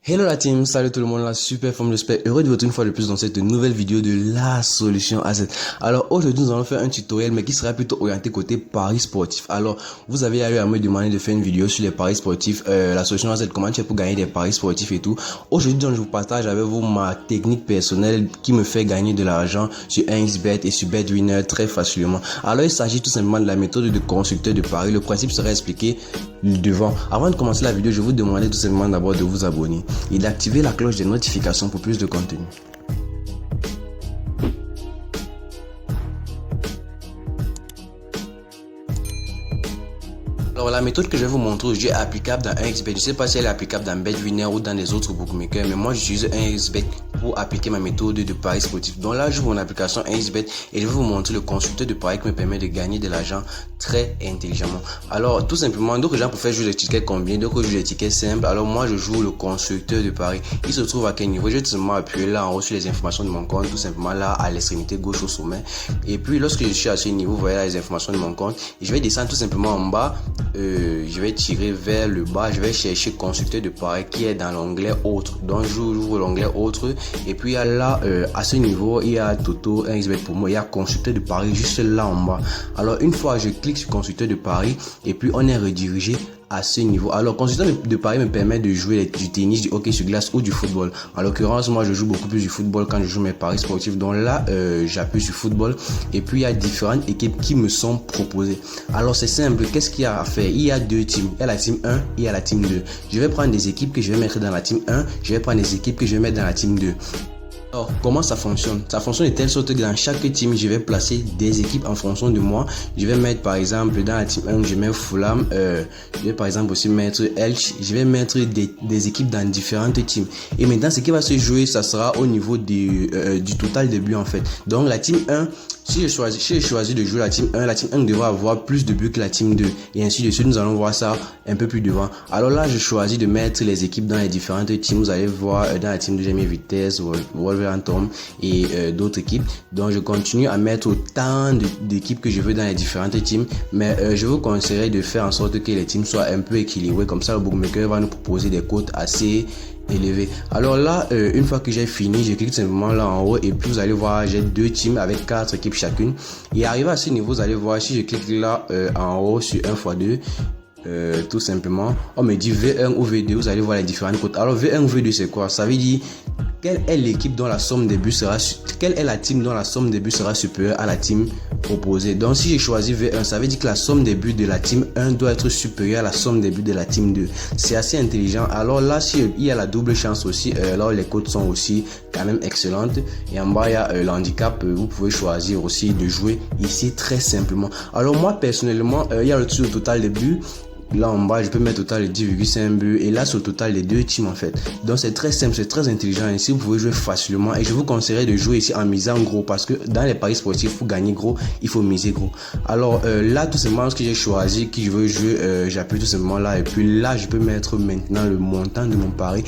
Hello la team, salut tout le monde, la super forme, j'espère heureux de vous retrouver une fois de plus dans cette nouvelle vidéo de la solution AZ. Alors aujourd'hui nous allons faire un tutoriel mais qui sera plutôt orienté côté paris sportif. Alors vous avez eu à me demander de faire une vidéo sur les paris sportifs, la solution AZ, comment tu fais pour gagner des paris sportifs et tout. Aujourd'hui je vous partage avec vous ma technique personnelle qui me fait gagner de l'argent sur 1xBet et sur BetWinner très facilement. Alors il s'agit tout simplement de la méthode de constructeur de paris. Le principe sera expliqué devant. Avant de commencer la vidéo, je vous demander tout simplement d'abord de vous abonner et d'activer la cloche des notifications pour plus de contenu. Alors la méthode que je vais vous montrer aujourd'hui est applicable dans 1xBet. Je ne sais pas si elle est applicable dans BetWinner ou dans les autres bookmakers, mais moi j'utilise 1xBet pour appliquer ma méthode de paris sportif. Donc là j'ouvre mon application 1xBet et je vais vous montrer le constructeur de paris qui me permet de gagner de l'argent très intelligemment. Alors tout simplement, d'autres gens pour faire jouer les tickets combinés, d'autres jouent les tickets simples. Alors moi je joue le constructeur de paris. Il se trouve à quel niveau? Je vais tout simplement appuyer là en haut sur les informations de mon compte, tout simplement là à l'extrémité gauche au sommet. Et puis lorsque je suis à ce niveau, vous voyez là les informations de mon compte. Et je vais descendre tout simplement en bas. Je vais tirer vers le bas, je vais chercher constructeur de paris qui est dans l'onglet autre. Donc j'ouvre l'onglet autre et puis il y a là à ce niveau il y a Toto 1xBet pour moi, il y a constructeur de paris juste là en bas. Alors une fois je clique sur constructeur de paris et puis on est redirigé à ce niveau. Alors constructeur de paris me permet de jouer du tennis, du hockey sur glace ou du football. En l'occurrence moi je joue beaucoup plus du football quand je joue mes paris sportifs. Donc là j'appuie sur football et puis il y a différentes équipes qui me sont proposées. Alors c'est simple, qu'est-ce qu'il y a à faire? Il y a deux teams, il y a la team 1 et il y a la team 2. Je vais prendre des équipes que je vais mettre dans la team 1, je vais prendre des équipes que je vais mettre dans la team 2. Alors, comment ça fonctionne? Ça fonctionne de telle sorte que dans chaque team, je vais placer des équipes en fonction de moi. Je vais mettre par exemple dans la team 1, je mets Fulham, je vais par exemple aussi mettre Elche. Je vais mettre des équipes dans différentes teams. Et maintenant, ce qui va se jouer, ça sera au niveau du total de buts en fait. Donc la team 1, si je choisis de jouer la team 1 devra avoir plus de buts que la team 2. Et ainsi de suite, nous allons voir ça un peu plus devant. Alors là, je choisis de mettre les équipes dans les différentes teams. Vous allez voir dans la team 2, j'ai mis Vitesse, Wolverhampton et d'autres équipes. Donc je continue à mettre autant d'équipes que je veux dans les différentes teams. Mais je vous conseillerais de faire en sorte que les teams soient un peu équilibrés. Comme ça, le bookmaker va nous proposer des cotes assez élevé. Alors là, une fois que j'ai fini, je clique simplement là en haut et puis vous allez voir, j'ai deux teams avec 4 équipes chacune. Et arrivé à ce niveau, vous allez voir, si je clique là en haut sur 1x2, tout simplement, on me dit V1 ou V2, vous allez voir les différentes cotes. Alors V1 ou V2 c'est quoi? Ça veut dire quelle est l'équipe dont la somme des buts sera quelle est la team dont la somme des buts sera supérieure à la team proposée. Donc si j'ai choisi V1, ça veut dire que la somme des buts de la team 1 doit être supérieure à la somme des buts de la team 2. C'est assez intelligent. Alors là, si il y a la double chance aussi, alors les cotes sont aussi quand même excellentes. Et en bas il y a l'handicap, vous pouvez choisir aussi de jouer ici très simplement. Alors moi personnellement, il y a le total des buts. Là en bas, je peux mettre total de 10,5 buts et là sur le total des deux teams en fait. Donc c'est très simple, c'est très intelligent. Ici vous pouvez jouer facilement et je vous conseillerais de jouer ici en misant gros parce que dans les paris sportifs, pour gagner gros, il faut miser gros. Alors là tout simplement ce que j'ai choisi, qui je veux jouer, j'appuie tout simplement là et puis là je peux mettre maintenant le montant de mon pari.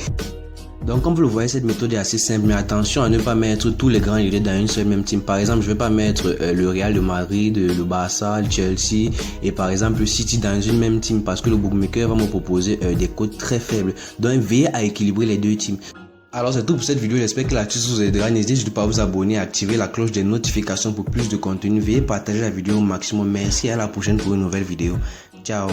Donc comme vous le voyez, cette méthode est assez simple, mais attention à ne pas mettre tous les grands leaders dans une seule même team. Par exemple, je ne vais pas mettre le Real de Madrid, le Barça, le Chelsea et par exemple le City dans une même team parce que le bookmaker va me proposer des cotes très faibles. Donc veillez à équilibrer les deux teams. Alors c'est tout pour cette vidéo, j'espère que l'astuce vous aidera. N'hésitez pas à vous abonner, à activer la cloche des notifications pour plus de contenu. Veuillez partager la vidéo au maximum. Merci, à la prochaine pour une nouvelle vidéo. Ciao.